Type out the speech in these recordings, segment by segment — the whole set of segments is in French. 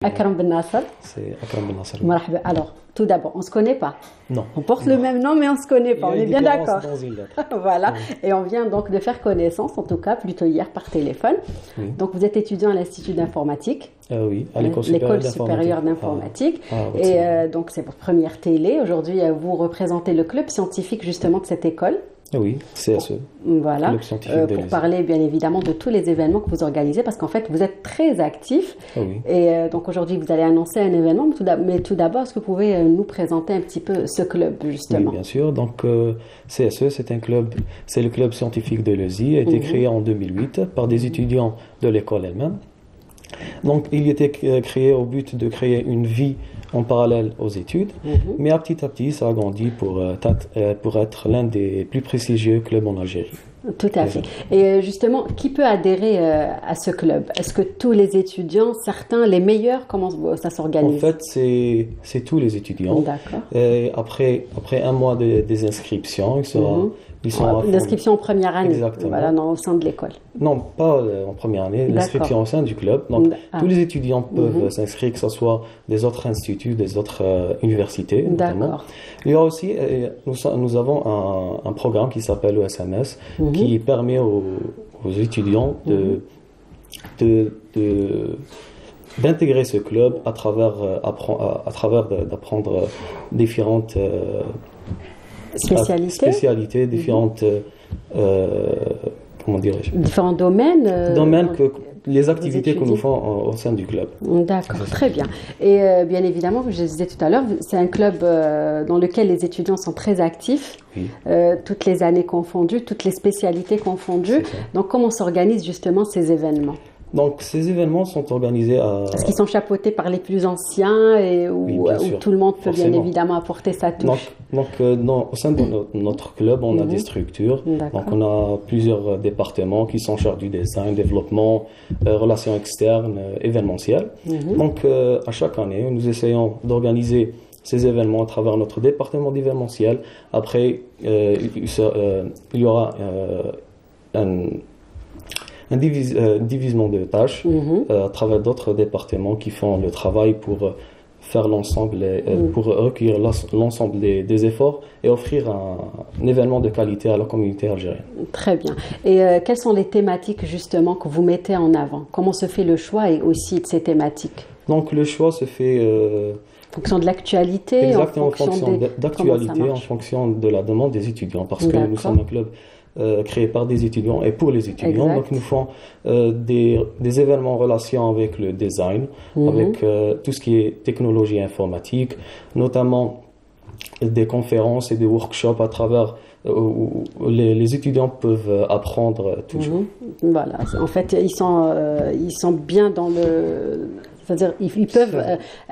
Akram Ben Nasser. C'est Akram Ben Nasser. Marhaba. Alors, tout d'abord, on ne se connaît pas. Non. On porte le même nom, mais on ne se connaît pas. On est bien d'accord. Dans une lettre. Voilà. Et on vient donc de faire connaissance, en tout cas, plutôt hier par téléphone. Oui. Donc, vous êtes étudiant à l'Institut d'informatique. Oui, à l'École supérieure d'informatique. Et donc, c'est votre première télé. Aujourd'hui, vous représentez le club scientifique, justement, de cette école. Oui, CSE. Voilà, pour parler bien évidemment de tous les événements que vous organisez, parce qu'en fait, vous êtes très actif. Oui. Et donc aujourd'hui, vous allez annoncer un événement. Mais tout d'abord, est-ce que vous pouvez nous présenter un petit peu ce club, justement? Oui, bien sûr. Donc, CSE, c'est le club scientifique de Leuzy, a été créé en 2008 par des étudiants de l'école elle-même. Donc, il était créé au but de créer une vie en parallèle aux études, mais à petit, ça a grandi pour être l'un des plus prestigieux clubs en Algérie. Tout à fait. Et justement, qui peut adhérer à ce club? Est-ce que tous les étudiants, certains, les meilleurs, comment ça s'organise? En fait, c'est tous les étudiants. D'accord. Et après un mois des inscriptions, ils sont l'inscription en première année. Exactement. Voilà, au sein de l'école. Non, pas en première année, l'inscription au sein du club. Donc, tous les étudiants peuvent s'inscrire, que ce soit des autres instituts, des autres universités. D'accord. Il y a aussi, nous avons un programme qui s'appelle le SMS, qui permet aux étudiants d'intégrer ce club à travers d'apprendre différentes spécialités, différentes comment dirais-je, différents domaines les activités que nous faisons au sein du club. D'accord, très bien. Et bien évidemment, comme je disais tout à l'heure, c'est un club dans lequel les étudiants sont très actifs, toutes les années confondues, toutes les spécialités confondues. Donc comment s'organisent justement ces événements? Donc, ces événements sont organisés Est-ce qu'ils sont chapeautés par les plus anciens où tout le monde peut bien évidemment apporter sa touche? Donc au sein de notre club, on a des structures. Donc, on a plusieurs départements qui sont chargés du design, développement, relations externes, événementielles. Donc, à chaque année, nous essayons d'organiser ces événements à travers notre département d'événementiel. Après, il y aura un divisement de tâches à travers d'autres départements qui font le travail pour faire l'ensemble, pour recueillir l'ensemble des efforts et offrir un événement de qualité à la communauté algérienne. Très bien. Et quelles sont les thématiques justement que vous mettez en avant? Comment se fait le choix et aussi de ces thématiques? Donc le choix se fait en fonction de l'actualité? Exactement, en fonction d'actualité, en fonction de la demande des étudiants, parce que nous sommes un club créé par des étudiants et pour les étudiants. Exact. Donc nous faisons des événements en relation avec le design, avec tout ce qui est technologie informatique, notamment des conférences et des workshops à travers où les étudiants peuvent apprendre toujours. Voilà, en fait ils sont bien dans le... C'est-à-dire ils peuvent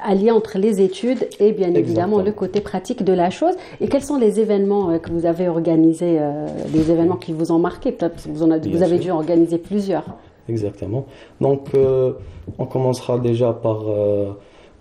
allier entre les études et bien évidemment le côté pratique de la chose. Et quels sont les événements que vous avez organisés, les événements qui vous ont marqué? Peut-être que vous avez dû organiser plusieurs. Exactement. Donc on commencera déjà par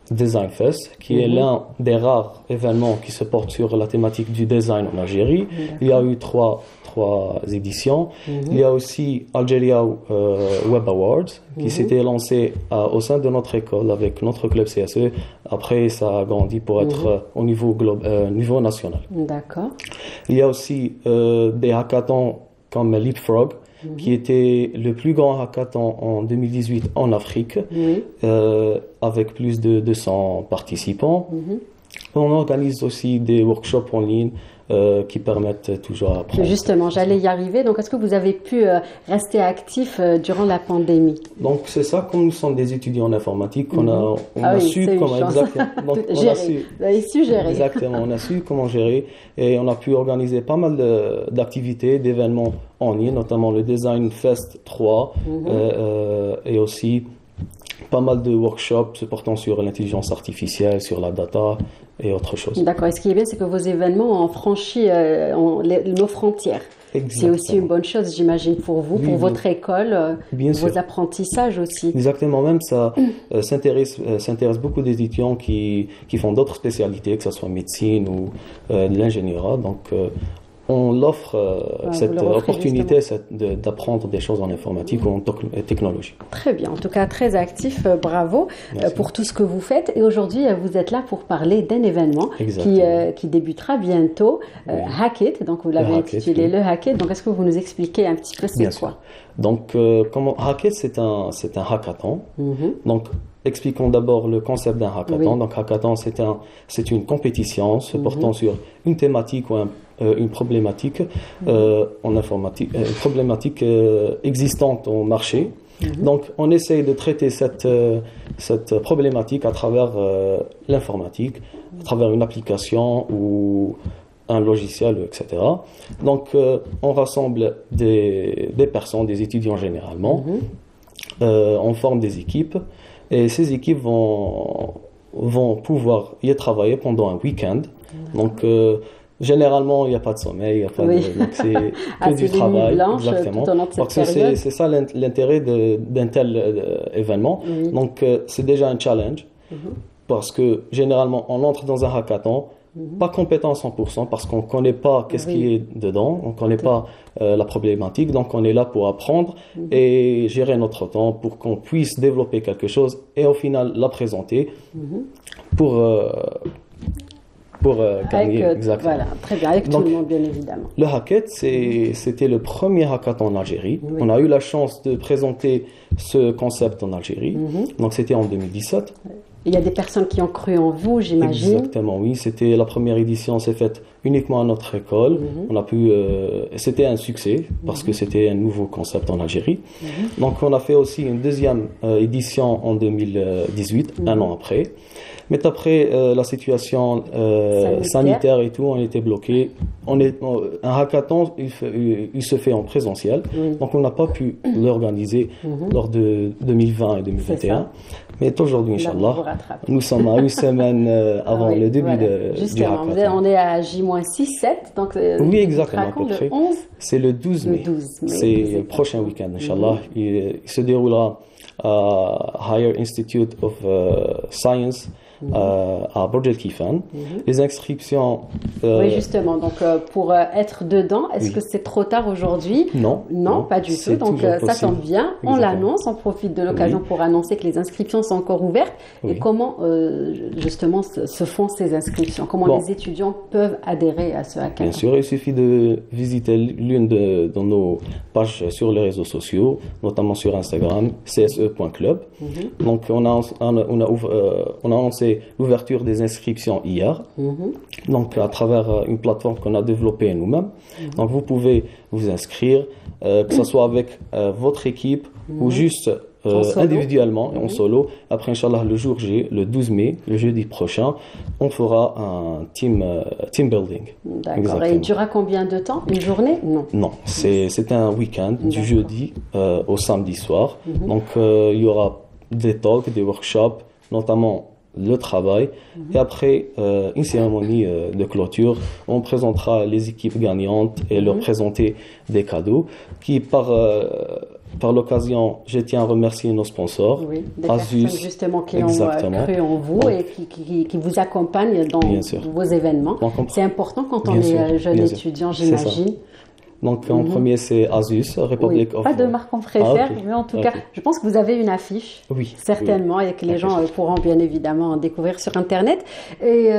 Design Fest, qui est l'un des rares événements qui se porte sur la thématique du design en Algérie. Il y a eu trois éditions. Il y a aussi Algeria Web Awards, qui s'était lancé au sein de notre école avec notre club CSE. Après, ça a grandi pour être au niveau national. D'accord. Il y a aussi des hackathons comme Leapfrog, qui était le plus grand hackathon en 2018 en Afrique, avec plus de 200 participants. On organise aussi des workshops en ligne qui permettent toujours à apprendre. Justement, j'allais y arriver. Donc, est-ce que vous avez pu rester actif durant la pandémie? Donc, c'est ça, comme nous sommes des étudiants en informatique, on a su comment Vous avez su gérer. Exactement, on a su comment gérer et on a pu organiser pas mal d'activités, d'événements en ligne, notamment le Design Fest 3 et aussi pas mal de workshops se portant sur l'intelligence artificielle, sur la data et autre chose. D'accord. Et ce qui est bien, c'est que vos événements ont franchi nos frontières. C'est aussi une bonne chose, j'imagine, pour vous, pour votre école, vos apprentissages aussi. Exactement, même ça s'intéresse beaucoup des étudiants qui font d'autres spécialités, que ce soit médecine ou de l'ingénierie. Donc, on offre cette opportunité d'apprendre des choses en informatique ou en technologie. Très bien, en tout cas très actif, bravo pour tout ce que vous faites. Et aujourd'hui, vous êtes là pour parler d'un événement qui débutera bientôt, Hackit, donc vous l'avez intitulé le Hackit. Donc est-ce que vous nous expliquez un petit peu c'est quoi? Donc Hackit, c'est un hackathon. Donc expliquons d'abord le concept d'un hackathon. Donc hackathon, c'est une compétition se portant sur une thématique ou une problématique en informatique, une problématique existante au marché. Donc, on essaye de traiter cette problématique à travers l'informatique, à travers une application ou un logiciel, etc. Donc, on rassemble des personnes, des étudiants généralement, on forme des équipes, et ces équipes vont pouvoir y travailler pendant un week-end. Donc, généralement, il n'y a pas de sommeil, donc c'est que du travail. Blanches, exactement. Donc c'est ça l'intérêt d'un tel événement. Donc c'est déjà un challenge parce que généralement on entre dans un hackathon, pas compétent à 100% parce qu'on ne connaît pas qu'est-ce qui est dedans, on ne connaît pas la problématique, donc on est là pour apprendre et gérer notre temps pour qu'on puisse développer quelque chose et au final la présenter pour gagner, exactement. Voilà, très bien, avec tout le monde, bien évidemment. Le Hackit, c'était le premier hackathon en Algérie. On a eu la chance de présenter ce concept en Algérie. Donc, c'était en 2017. Il y a des personnes qui ont cru en vous, j'imagine. Exactement, oui. C'était la première édition, c'est faite uniquement à notre école. On a pu, c'était un succès parce que c'était un nouveau concept en Algérie. Donc, on a fait aussi une deuxième édition en 2018, un an après. Mais après la situation sanitaire et tout, on était bloqué. Un hackathon, il se fait en présentiel. Donc, on n'a pas pu l'organiser lors de 2020 et 2021. Mais aujourd'hui, Inch'Allah, nous sommes à une semaine avant le début du hackathon. On est à J-6, 7. Donc, oui, exactement, à peu près. Le 11 c'est le 12 mai. C'est le prochain week-end, Inch'Allah. Il se déroulera à Higher Institute of Science à Burj Al Kifan. Les inscriptions... oui, justement. Donc, pour être dedans, est-ce que c'est trop tard aujourd'hui? Non, pas du tout. Donc, ça tombe bien. On l'annonce. On profite de l'occasion pour annoncer que les inscriptions sont encore ouvertes. Et comment, justement, se font ces inscriptions? Comment les étudiants peuvent adhérer à ce hackathon? Bien sûr, il suffit de visiter l'une de nos pages sur les réseaux sociaux, notamment sur Instagram, cse.club. Donc, on a annoncé l'ouverture des inscriptions hier, donc à travers une plateforme qu'on a développée nous-mêmes. Donc vous pouvez vous inscrire, que ce soit avec votre équipe ou juste individuellement et en solo. Après, Inch'Allah, le jour J, le 12 mai, le jeudi prochain, on fera un team building. D'accord. Et il durera combien de temps? Une journée? Non, c'est un week-end du jeudi au samedi soir. Donc il y aura des talks, des workshops, notamment le travail, et après une cérémonie de clôture, on présentera les équipes gagnantes et leur présenter des cadeaux qui par l'occasion, je tiens à remercier nos sponsors, des personnes justement qui ont cru en vous et qui vous accompagnent dans vos événements. C'est important quand on est jeune étudiant, j'imagine. Donc en premier c'est Asus, Republic of... Pas de marque qu'on préfère, mais en tout cas, je pense que vous avez une affiche, certainement, et que les gens pourront bien évidemment en découvrir sur Internet. Et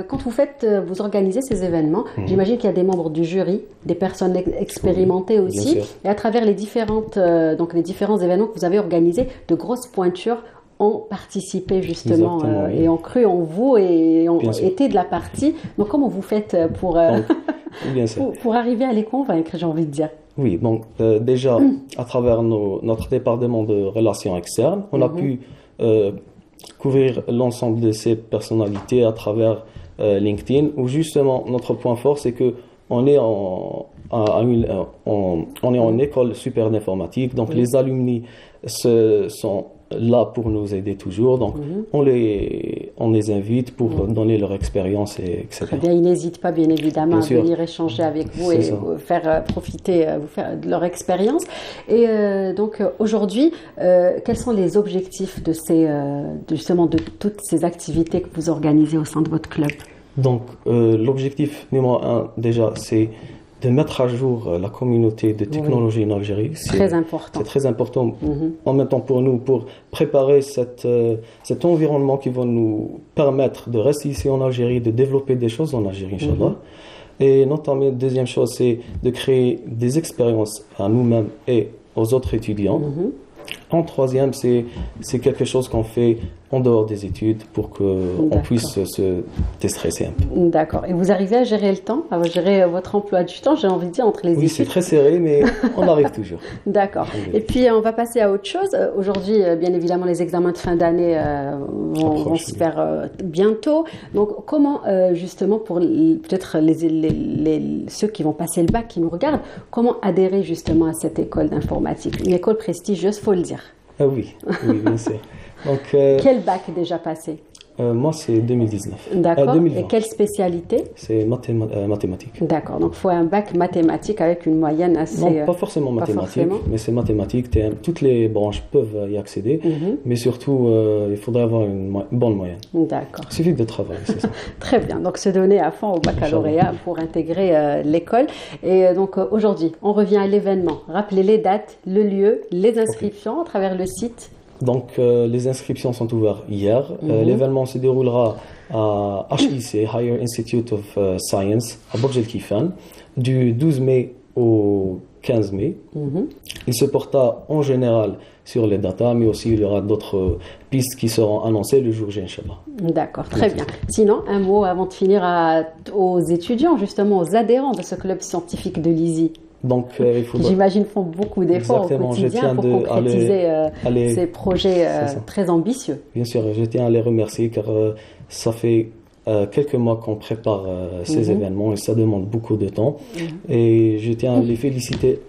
quand vous organisez ces événements, j'imagine qu'il y a des membres du jury, des personnes expérimentées aussi, et à travers les différents événements que vous avez organisés, de grosses pointures ont participé justement et ont cru en vous et ont été de la partie. Donc comment vous faites pour arriver à les convaincre, j'ai envie de dire? Oui, donc déjà à travers notre département de relations externes, on a pu couvrir l'ensemble de ces personnalités à travers LinkedIn, où justement notre point fort c'est que on est en école supérieure d'informatique, donc les alumni sont là pour nous aider toujours, donc on les invite pour donner leur expérience, etc. Très bien, ils n'hésitent pas bien évidemment à venir échanger avec vous et vous faire profiter de leur expérience. Et donc aujourd'hui, quels sont les objectifs de toutes ces activités que vous organisez au sein de votre club? Donc l'objectif numéro 1 déjà, c'est de mettre à jour la communauté de technologie en Algérie. Très important. C'est très important en même temps pour nous, pour préparer cet environnement qui va nous permettre de rester ici en Algérie, de développer des choses en Algérie, Inch'Allah. Et notamment, deuxième chose, c'est de créer des expériences à nous-mêmes et aux autres étudiants. En troisième, c'est quelque chose qu'on fait en dehors des études pour qu'on puisse se déstresser un peu. D'accord. Et vous arrivez à gérer le temps, à gérer votre emploi du temps, j'ai envie de dire, entre les études? Oui, c'est très serré, mais on arrive toujours. D'accord. Et puis, on va passer à autre chose. Aujourd'hui, bien évidemment, les examens de fin d'année vont se faire bientôt. Donc, comment, justement, pour peut-être ceux qui vont passer le bac, qui nous regardent, comment adhérer justement à cette école d'informatique? Une école prestigieuse, faut le dire. Ah oui, bien sûr. Donc, quel bac déjà passé? Moi, c'est 2019. D'accord. Et quelle spécialité? C'est mathématiques. D'accord. Donc, il faut un bac mathématique avec une moyenne assez... Non, pas forcément mathématiques, mais c'est mathématiques. Toutes les branches peuvent y accéder, mais surtout, il faudrait avoir une bonne moyenne. D'accord. Il suffit de travailler, c'est ça. Très bien. Donc, se donner à fond au baccalauréat pour intégrer l'école. Et donc, aujourd'hui, on revient à l'événement. Rappelez les dates, le lieu, les inscriptions à travers le site. Donc, les inscriptions sont ouvertes hier. L'événement se déroulera à HIC, Higher Institute of Science, à Burj Al Kifan, du 12 mai au 15 mai. Il se portera en général sur les datas, mais aussi il y aura d'autres pistes qui seront annoncées le jour J, Inch'Allah. D'accord, très bien. Sinon, un mot avant de finir aux étudiants, justement, aux adhérents de ce club scientifique de l'ISI. Donc, il faudra... J'imagine font beaucoup d'efforts au quotidien pour concrétiser ces projets très ambitieux. Bien sûr, je tiens à les remercier car ça fait quelques mois qu'on prépare ces événements et ça demande beaucoup de temps. Et je tiens à les féliciter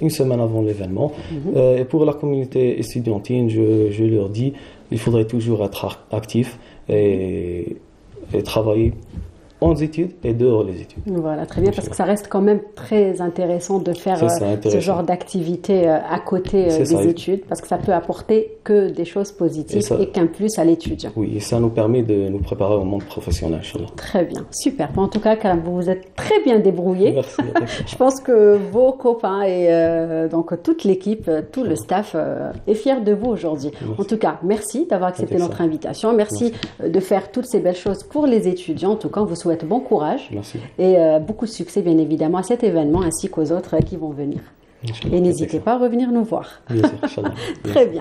une semaine avant l'événement. Et pour la communauté estudiantine, je leur dis, il faudrait toujours être actif et travailler en études et dehors les études. Voilà, très bien, parce que ça reste quand même très intéressant de faire ce genre d'activité à côté des études, parce que ça peut apporter que des choses positives et qu'un plus à l'étudiant. Oui, et ça nous permet de nous préparer au monde professionnel, Inch'Allah. Très bien, super. En tout cas, vous vous êtes très bien débrouillé. Merci. Je pense que vos copains et donc toute l'équipe, tout le staff est fier de vous aujourd'hui. En tout cas, merci d'avoir accepté notre invitation. Merci de faire toutes ces belles choses pour les étudiants. En tout cas, on vous souhaite bon courage et beaucoup de succès bien évidemment à cet événement ainsi qu'aux autres qui vont venir. Et n'hésitez pas à revenir nous voir. Bien sûr, Très bien.